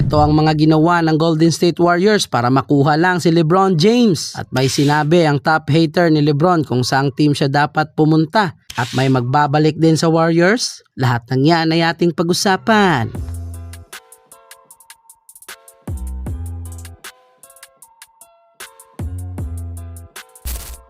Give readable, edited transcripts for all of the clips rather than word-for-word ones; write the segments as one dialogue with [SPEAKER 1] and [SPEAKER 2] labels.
[SPEAKER 1] Ito ang mga ginawa ng Golden State Warriors para makuha lang si LeBron James. At may sinabi ang top hater ni LeBron kung saang team siya dapat pumunta. At may magbabalik din sa Warriors. Lahat ng yan ay ating pag-usapan.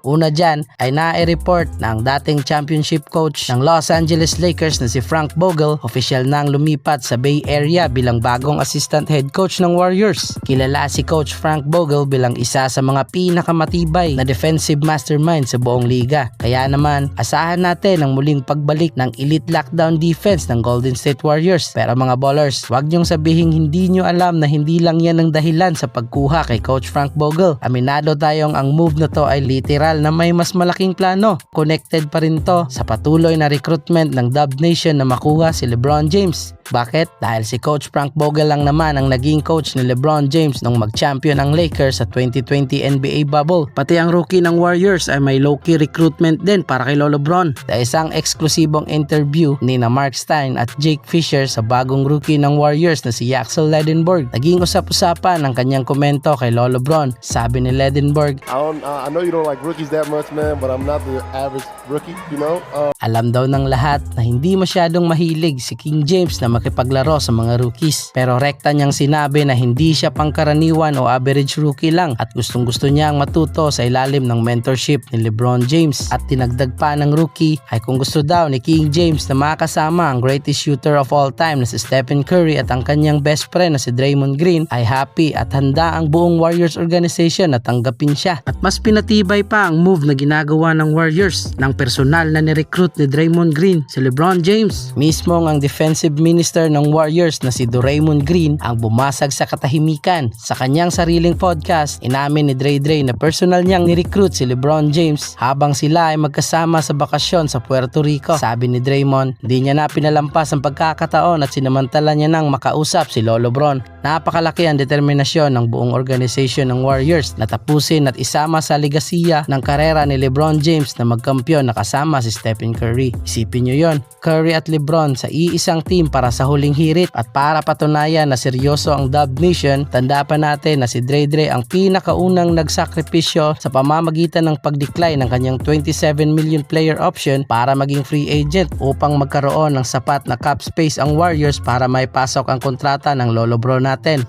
[SPEAKER 1] Una dyan ay na-report na ang dating championship coach ng Los Angeles Lakers na si Frank Vogel official nang lumipat sa Bay Area bilang bagong assistant head coach ng Warriors. Kilala si Coach Frank Vogel bilang isa sa mga pinakamatibay na defensive mastermind sa buong liga. Kaya naman, asahan natin ang muling pagbalik ng elite lockdown defense ng Golden State Warriors. Pero mga ballers, wag niyong sabihin hindi niyo alam na hindi lang yan ang dahilan sa pagkuha kay Coach Frank Vogel. Aminado tayong ang move na to ay literal na may mas malaking plano. Connected pa rin to sa patuloy na recruitment ng Dub Nation na makuha si LeBron James. Bakit? Dahil si Coach Frank Vogel lang naman ang naging coach ni LeBron James nung mag-champion ang Lakers sa 2020 NBA bubble. Pati ang rookie ng Warriors ay may low-key recruitment din para kay LeBron. Sa isang eksklusibong interview ni na Mark Stein at Jake Fisher sa bagong rookie ng Warriors na si Axel Ledenberg, naging usap-usapan ang kanyang komento kay LeBron. Sabi ni Ledenberg,
[SPEAKER 2] I know you don't like rookies that much, man, but I'm not the average rookie, you know?
[SPEAKER 1] Alam daw ng lahat na hindi masyadong mahilig si King James na makipaglaro sa mga rookies. Pero rekta niyang sinabi na hindi siya pangkaraniwan o average rookie lang at gustong-gusto niyang matuto sa ilalim ng mentorship ni LeBron James. At tinagdag pa ng rookie ay kung gusto daw ni King James na makasama ang greatest shooter of all time na si Stephen Curry at ang kanyang best friend na si Draymond Green, ay happy at handa ang buong Warriors organization na tanggapin siya. At mas pinatibay pa ang move na ginagawa ng Warriors ng personal na ni-recruit ni Draymond Green si LeBron James. Mismong ang defensive minister ng Warriors na si Draymond Green ang bumasag sa katahimikan. Sa kanyang sariling podcast, inamin ni Dre na personal niyang ni-recruit si LeBron James habang sila ay magkasama sa bakasyon sa Puerto Rico. Sabi ni Draymond, hindi niya na pinalampas ang pagkakataon at sinamantala niya nang makausap si LeBron. Napakalaki ang determinasyon ng buong organization ng Warriors na tapusin at isama sa ligasiya ng karera ni LeBron James na magkampiyon na kasama si Stephen Curry. Isipin nyo yon, Curry at LeBron sa iisang team para sa huling hirit. At para patunayan na seryoso ang Dub Nation, tanda pa natin na si Dre ang pinakaunang nagsakripisyo sa pamamagitan ng pag-decline ng kanyang 27 million player option para maging free agent upang magkaroon ng sapat na cap space ang Warriors para maipasok ang kontrata ng LeBron natin.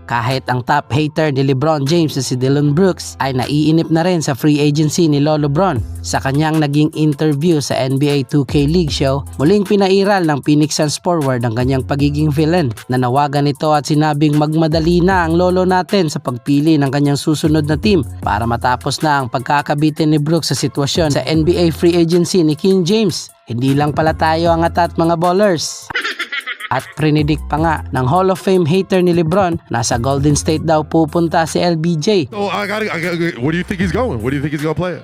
[SPEAKER 1] Kahit ang top hater ni LeBron James na si Dillon Brooks ay naiinip na rin sa free agency ni LeBron. Sa kanyang naging interview sa NBA 2K League show, muling pinairal ng Phoenix Suns forward ang kanyang pagiging villain. Nanawagan ito at sinabing magmadali na ang lolo natin sa pagpili ng kanyang susunod na team para matapos na ang pagkakabitin ni Brooks sa sitwasyon sa NBA free agency ni King James. Hindi lang pala tayo ang atat mga ballers. At prinidik pa nga ng Hall of Fame hater ni LeBron na sa Golden State daw pupunta si LBJ.
[SPEAKER 3] Oh, where do you think he's going? Where do you think he's going to play?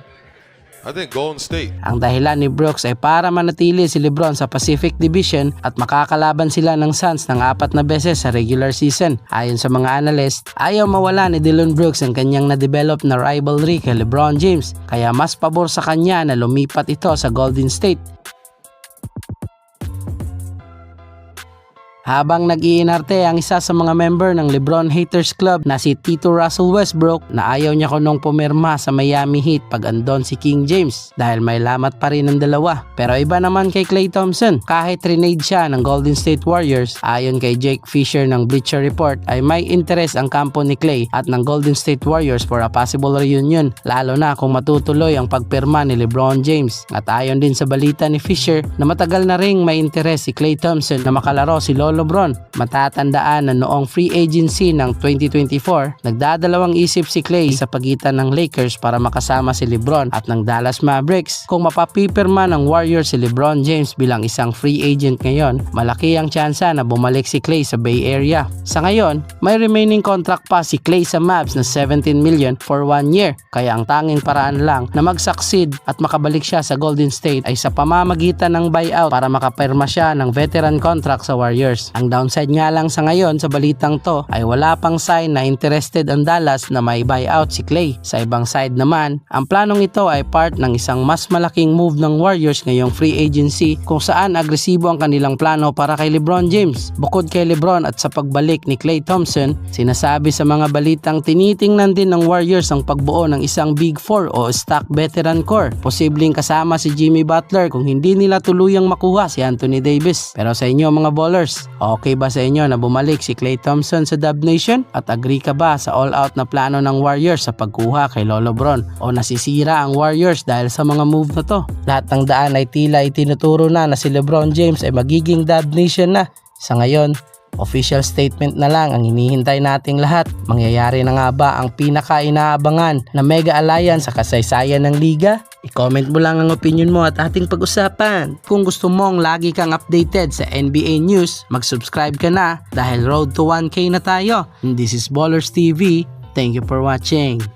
[SPEAKER 4] I think Golden State.
[SPEAKER 1] Ang dahilan ni Brooks ay para manatili si LeBron sa Pacific Division at makakalaban sila ng Suns ng 4 na beses sa regular season. Ayon sa mga analyst, ayaw mawala ni Dillon Brooks ang kanyang na-develop na rivalry kay LeBron James, kaya mas pabor sa kanya na lumipat ito sa Golden State. Habang nag-iinarte ang isa sa mga member ng LeBron Haters Club na si Tito Russell Westbrook na ayaw niya kunong pumirma sa Miami Heat pag andon si King James dahil may lamat pa rin ng dalawa. Pero iba naman kay Klay Thompson, kahit renade siya ng Golden State Warriors, ayon kay Jake Fisher ng Bleacher Report ay may interest ang kampo ni Klay at ng Golden State Warriors for a possible reunion, lalo na kung matutuloy ang pagpirma ni LeBron James. At ayon din sa balita ni Fisher na matagal na ring may interest si Klay Thompson na makalaro si LeBron. Matatandaan na noong free agency ng 2024, nagdadalawang isip si Klay sa pagitan ng Lakers para makasama si LeBron at ng Dallas Mavericks. Kung mapapipirma ng Warriors si LeBron James bilang isang free agent ngayon, malaki ang tsansa na bumalik si Klay sa Bay Area. Sa ngayon, may remaining contract pa si Klay sa Mavs na 17 million for 1 year. Kaya ang tanging paraan lang na mag-succeed at makabalik siya sa Golden State ay sa pamamagitan ng buyout para makapirma siya ng veteran contract sa Warriors. Warriors. Ang downside nga lang sa ngayon sa balitang to ay wala pang sign na interested ang Dallas na may buyout si Klay. Sa ibang side naman, ang planong ito ay part ng isang mas malaking move ng Warriors ngayong free agency kung saan agresibo ang kanilang plano para kay LeBron James. Bukod kay LeBron at sa pagbalik ni Klay Thompson, sinasabi sa mga balitang tinitingnan din ng Warriors ang pagbuo ng isang Big Four o stack veteran core. Posibleng kasama si Jimmy Butler kung hindi nila tuluyang makuha si Anthony Davis. Pero sa inyo mga ballers, okay ba sa inyo na bumalik si Klay Thompson sa Dub Nation? At agree ka ba sa all-out na plano ng Warriors sa pagkuha kay Lolo Bron? O nasisira ang Warriors dahil sa mga move na to? Lahat ng daan ay tila itinuturo na si LeBron James ay magiging Dub Nation na. Sa ngayon, official statement na lang ang hinihintay nating lahat. Mangyayari na nga ba ang pinaka-inaabangan na Mega Alliance sa kasaysayan ng liga? I-comment mo lang ang opinion mo at ating pag-usapan. Kung gusto mong lagi kang updated sa NBA news, mag-subscribe ka na dahil road to 1K na tayo. And this is Ballers TV. Thank you for watching.